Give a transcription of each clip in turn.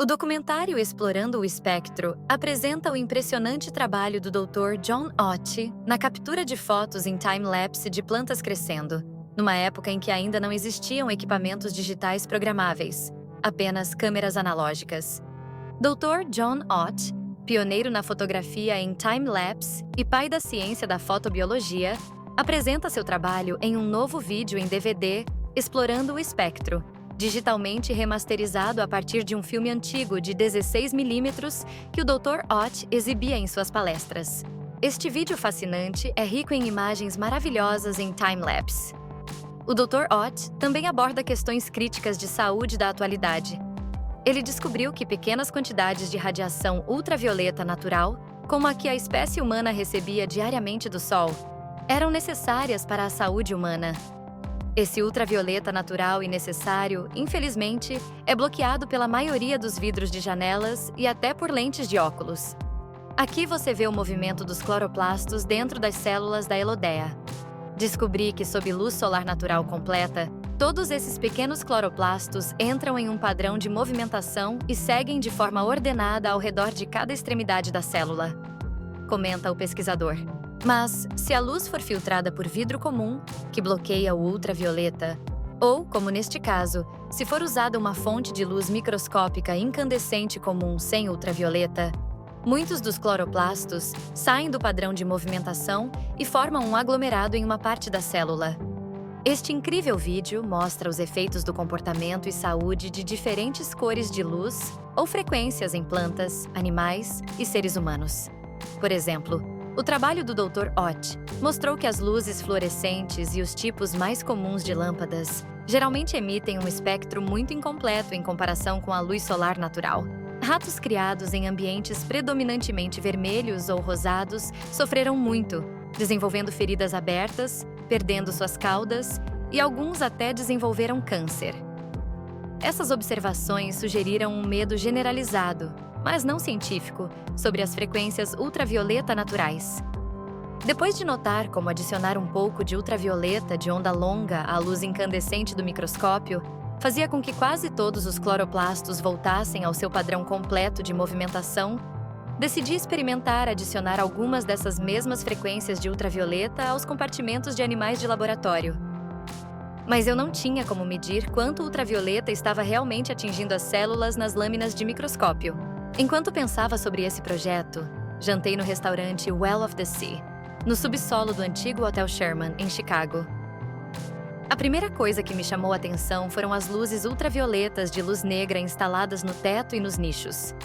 O documentário Explorando o Espectro apresenta o impressionante trabalho do Dr. John Ott na captura de fotos em time-lapse de plantas crescendo, numa época em que ainda não existiam equipamentos digitais programáveis, apenas câmeras analógicas. Dr. John Ott, pioneiro na fotografia em time-lapse e pai da ciência da fotobiologia, apresenta seu trabalho em um novo vídeo em DVD, Explorando o Espectro, digitalmente remasterizado a partir de um filme antigo de 16mm que o Dr. Ott exibia em suas palestras. Este vídeo fascinante é rico em imagens maravilhosas em time-lapse. O Dr. Ott também aborda questões críticas de saúde da atualidade. Ele descobriu que pequenas quantidades de radiação ultravioleta natural, como a que a espécie humana recebia diariamente do Sol, eram necessárias para a saúde humana. Esse ultravioleta natural e necessário, infelizmente, é bloqueado pela maioria dos vidros de janelas e até por lentes de óculos. Aqui você vê o movimento dos cloroplastos dentro das células da elodéia. Descobri que, sob luz solar natural completa, todos esses pequenos cloroplastos entram em um padrão de movimentação e seguem de forma ordenada ao redor de cada extremidade da célula, comenta o pesquisador. Mas, se a luz for filtrada por vidro comum, que bloqueia o ultravioleta, ou, como neste caso, se for usada uma fonte de luz microscópica incandescente comum sem ultravioleta, muitos dos cloroplastos saem do padrão de movimentação e formam um aglomerado em uma parte da célula. Este incrível vídeo mostra os efeitos do comportamento e saúde de diferentes cores de luz ou frequências em plantas, animais e seres humanos. Por exemplo, o trabalho do Dr. Ott mostrou que as luzes fluorescentes e os tipos mais comuns de lâmpadas geralmente emitem um espectro muito incompleto em comparação com a luz solar natural. Ratos criados em ambientes predominantemente vermelhos ou rosados sofreram muito, desenvolvendo feridas abertas, perdendo suas caudas e alguns até desenvolveram câncer. Essas observações sugeriram um medo generalizado, mas não científico, sobre as frequências ultravioleta naturais. Depois de notar como adicionar um pouco de ultravioleta de onda longa à luz incandescente do microscópio fazia com que quase todos os cloroplastos voltassem ao seu padrão completo de movimentação, decidi experimentar adicionar algumas dessas mesmas frequências de ultravioleta aos compartimentos de animais de laboratório. Mas eu não tinha como medir quanto ultravioleta estava realmente atingindo as células nas lâminas de microscópio. Enquanto pensava sobre esse projeto, jantei no restaurante Well of the Sea, no subsolo do antigo Hotel Sherman, em Chicago. A primeira coisa que me chamou a atenção foram as luzes ultravioletas de luz negra instaladas no teto e nos nichos.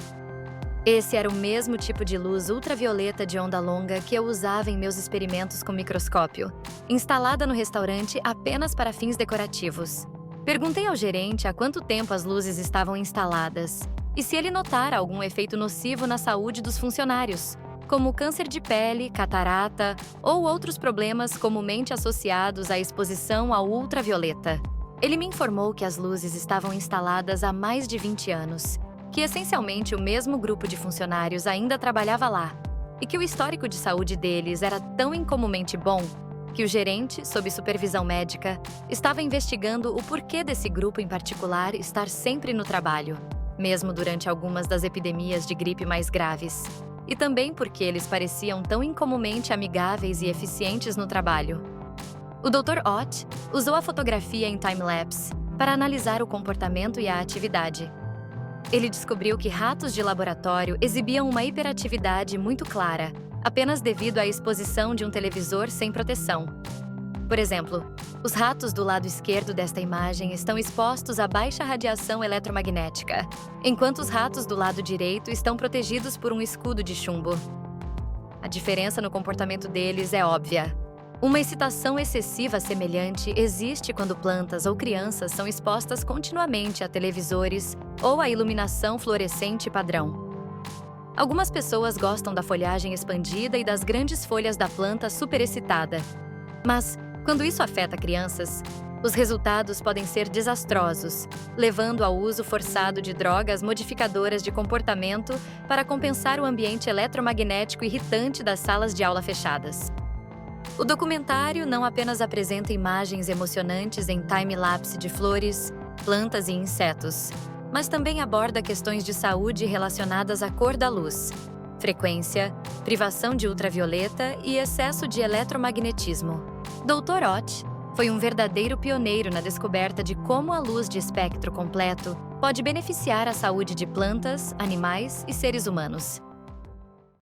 Esse era o mesmo tipo de luz ultravioleta de onda longa que eu usava em meus experimentos com microscópio, instalada no restaurante apenas para fins decorativos. Perguntei ao gerente há quanto tempo as luzes estavam instaladas e se ele notara algum efeito nocivo na saúde dos funcionários, como câncer de pele, catarata ou outros problemas comumente associados à exposição ao ultravioleta. Ele me informou que as luzes estavam instaladas há mais de 20 anos, que essencialmente o mesmo grupo de funcionários ainda trabalhava lá, e que o histórico de saúde deles era tão incomumente bom que o gerente, sob supervisão médica, estava investigando o porquê desse grupo em particular estar sempre no trabalho, mesmo durante algumas das epidemias de gripe mais graves, e também porque eles pareciam tão incomumente amigáveis e eficientes no trabalho. O Dr. Ott usou a fotografia em time-lapse para analisar o comportamento e a atividade. Ele descobriu que ratos de laboratório exibiam uma hiperatividade muito clara, apenas devido à exposição de um televisor sem proteção. Por exemplo, os ratos do lado esquerdo desta imagem estão expostos a baixa radiação eletromagnética, enquanto os ratos do lado direito estão protegidos por um escudo de chumbo. A diferença no comportamento deles é óbvia. Uma excitação excessiva semelhante existe quando plantas ou crianças são expostas continuamente a televisores ou a iluminação fluorescente padrão. Algumas pessoas gostam da folhagem expandida e das grandes folhas da planta superexcitada, mas quando isso afeta crianças, os resultados podem ser desastrosos, levando ao uso forçado de drogas modificadoras de comportamento para compensar o ambiente eletromagnético irritante das salas de aula fechadas. O documentário não apenas apresenta imagens emocionantes em time-lapse de flores, plantas e insetos, mas também aborda questões de saúde relacionadas à cor da luz, frequência, privação de ultravioleta e excesso de eletromagnetismo. Dr. Ott foi um verdadeiro pioneiro na descoberta de como a luz de espectro completo pode beneficiar a saúde de plantas, animais e seres humanos.